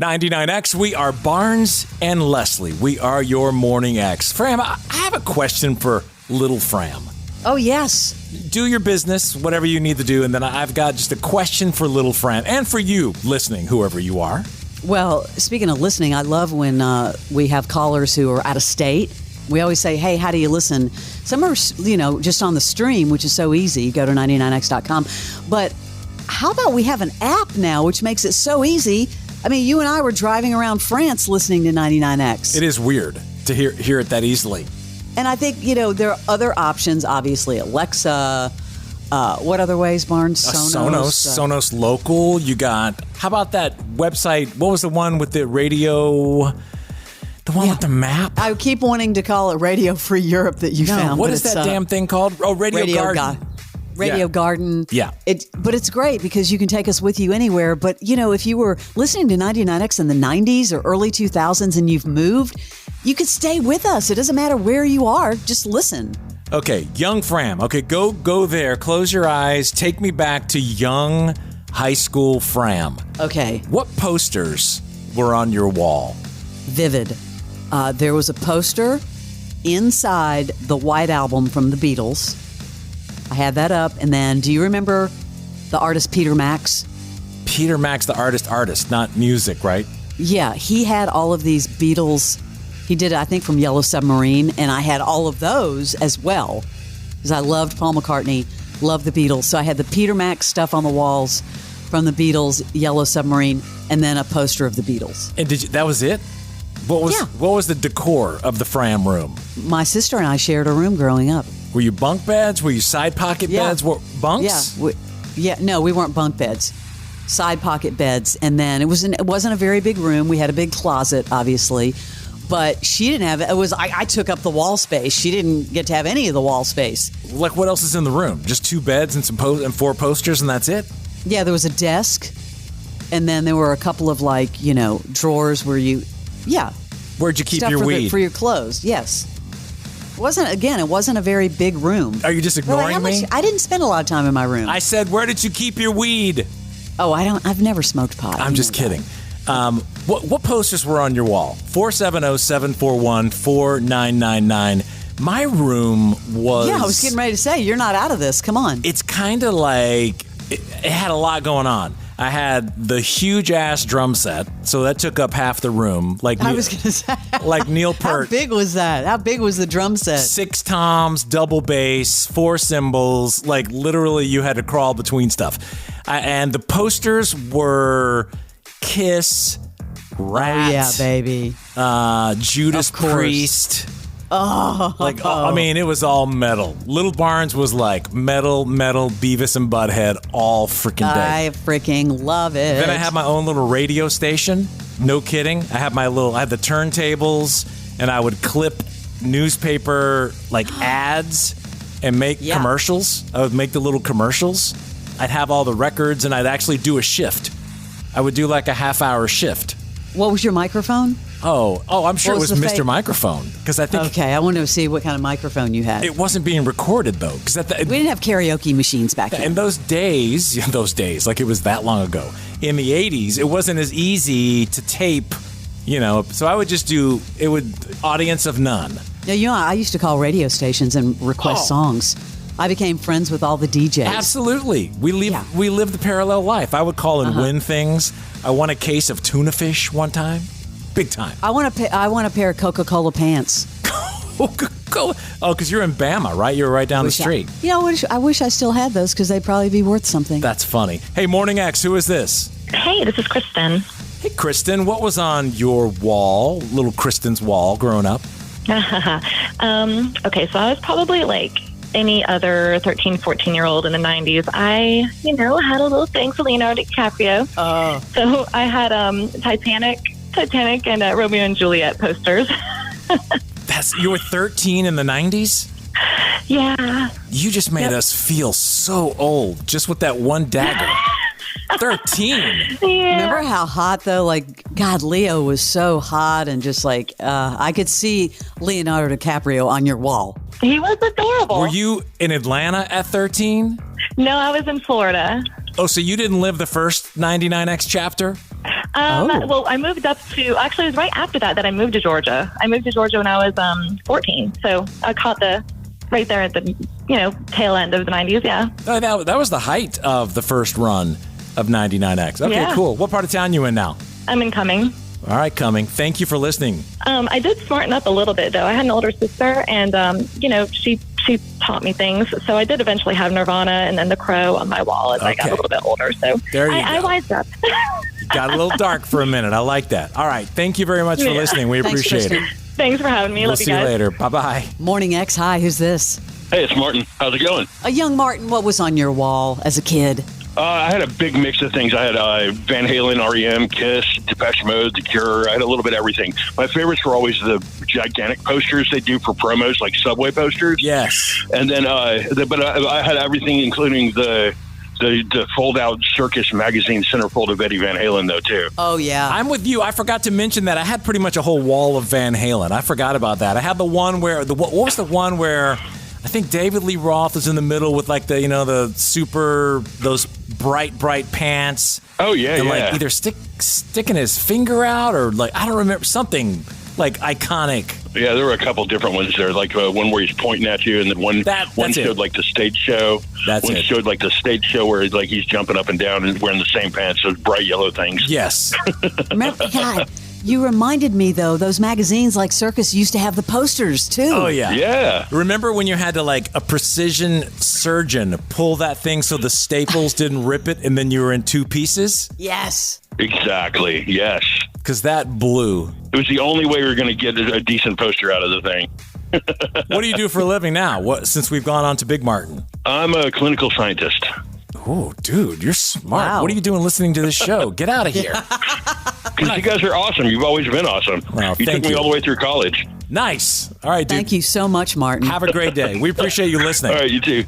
99X, we are Barnes and Leslie. We are your Morning X. Fram, I have a question for little Fram. Oh, yes. Do your business, whatever you need to do, and then I've got just a question for little Fram and for you listening, whoever you are. Well, speaking of listening, I love when we have callers who are out of state. We always say, hey, how do you listen? Some are, just on the stream, which is so easy. Go to 99x.com. But how about we have an app now, which makes it so easy? I mean, you and I were driving around France listening to 99X. It is weird to hear it that easily. And I think, there are other options, obviously. Alexa, what other ways, Barnes? Sonos Local. You got, how about that website? What was the one with the radio? The one with the map? I keep wanting to call it Radio Free Europe that you found. What is that damn thing called? Oh, Radio Garden. Radio Garden. Yeah. But it's great because you can take us with you anywhere. But, if you were listening to 99X in the 90s or early 2000s and you've moved, you could stay with us. It doesn't matter where you are. Just listen. Okay, young Fram. Okay, go there. Close your eyes. Take me back to young high school Fram. Okay. What posters were on your wall? Vivid. There was a poster inside the White Album from the Beatles. I had that up. And then, do you remember the artist Peter Max? Peter Max, the artist, not music, right? Yeah, he had all of these Beatles. He did it, I think, from Yellow Submarine, and I had all of those as well because I loved Paul McCartney, loved the Beatles. So I had the Peter Max stuff on the walls from the Beatles, Yellow Submarine, and then a poster of the Beatles. And that was it? What was the decor of the Fram room? My sister and I shared a room growing up. Were you bunk beds? Were you side pocket beds? Bunks? Yeah. No, we weren't bunk beds. Side pocket beds, and then it wasn't a very big room. We had a big closet, obviously. But she didn't have it. I took up the wall space. She didn't get to have any of the wall space. Like, what else is in the room? Just 2 beds and and 4 posters, and that's it? Yeah, there was a desk, and then there were a couple of drawers where you, Where'd you keep your weed? For your clothes, yes. It wasn't a very big room. Are you just ignoring me? I didn't spend a lot of time in my room. I said, where did you keep your weed? Oh, I've never smoked pot. I'm just kidding. What posters were on your wall? 470-741-4999. My room was... Yeah, I was getting ready to say, you're not out of this. Come on. It's kind of like... It had a lot going on. I had the huge-ass drum set, so that took up half the room. I was going to say... Like Neil Peart. How big was that? How big was the drum set? 6 toms, double bass, 4 cymbals. Like, literally, you had to crawl between stuff. And the posters were... Kiss, Rat, oh, yeah, baby, Judas Priest. Oh, it was all metal. Little Barnes was like metal, Beavis and Butthead all freaking day. I freaking love it. Then I had my own little radio station. No kidding. I had the turntables, and I would clip newspaper ads and make commercials. I would make the little commercials. I'd have all the records, and I'd actually do a shift. I would do like a half-hour shift. What was your microphone? Oh, I'm sure it was Mr. Microphone. Because I think... Okay, I wanted to see what kind of microphone you had. It wasn't being recorded, though. We didn't have karaoke machines back then. In those days, like it was that long ago, in the 80s, it wasn't as easy to tape, so I would just do, audience of none. Yeah, I used to call radio stations and request songs. I became friends with all the DJs. Absolutely. We lived the parallel life. I would call and win things. I won a case of tuna fish one time. Big time. I want a pair of Coca-Cola pants. Coca-Cola? Oh, because you're in Bama, right? You're right down the street. I wish I still had those because they'd probably be worth something. That's funny. Hey, Morning X, who is this? Hey, this is Kristen. Hey, Kristen, what was on your wall, little Kristen's wall, growing up? Okay, so I was probably like any other 13, 14-year-old in the 90s. I, had a little thing for Leonardo DiCaprio. So I had Titanic and Romeo and Juliet posters. You were 13 in the 90s? Yeah. You just made us feel so old just with that one dagger. 13. Yeah. Remember how hot, though? God, Leo was so hot and just I could see Leonardo DiCaprio on your wall. He was adorable. Were you in Atlanta at 13? No, I was in Florida. Oh, so you didn't live the first 99X chapter? Well, I moved up to, actually, it was right after that I moved to Georgia. I moved to Georgia when I was 14. So I caught right there at the, tail end of the 90s, yeah. That was the height of the first run of 99X. Okay, cool. What part of town you in now? I'm in Cumming. All right, Cumming. Thank you for listening. I did smarten up a little bit, though. I had an older sister, and, she taught me things. So I did eventually have Nirvana and then The Crow on my wall as I got a little bit older. So I wised up. Got a little dark for a minute. I like that. All right. Thank you very much for listening. We appreciate it. Thanks for having me. We'll Love see you guys. you later. Bye-bye. Morning X. Hi, who's this? Hey, it's Martin. How's it going? A young Martin, what was on your wall as a kid? I had a big mix of things. I had Van Halen, REM, Kiss, Depeche Mode, The Cure. I had a little bit of everything. My favorites were always the gigantic posters they do for promos, like Subway posters. Yes. And then, but I had everything, including the fold-out circus magazine centerfold of Eddie Van Halen, though, too. Oh, yeah. I'm with you. I forgot to mention that I had pretty much a whole wall of Van Halen. I forgot about that. I had the one where, what was the one where I think David Lee Roth was in the middle with like the super, those bright pants. Oh, yeah, and yeah. like either sticking his finger out or like, I don't remember, something like iconic. Yeah, there were a couple different ones there, like one where he's pointing at you, and then one showed like the stage show. One showed like the stage show where like he's jumping up and down and wearing the same pants, those bright yellow things. Yes. Remember, God, you reminded me, though, those magazines like Circus used to have the posters, too. Oh, yeah. Yeah. Remember when you had to, like, a precision surgeon pull that thing so the staples didn't rip it and then you were in two pieces? Yes. Exactly, yes. Because that blew. It was the only way we were going to get a decent poster out of the thing. What do you do for a living now, since we've gone on to Big Martin? I'm a clinical scientist. Oh, dude, you're smart. Wow. What are you doing listening to this show? Get out of here. Because you guys are awesome. You've always been awesome. Well, you took me all the way through college. Nice. All right, dude. Thank you so much, Martin. Have a great day. We appreciate you listening. All right, you too.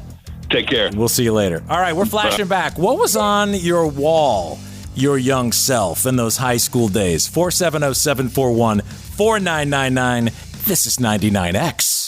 Take care. We'll see you later. All right, we're flashing back. What was on your wall, your young self, in those high school days? 470-741-4999. This is 99X.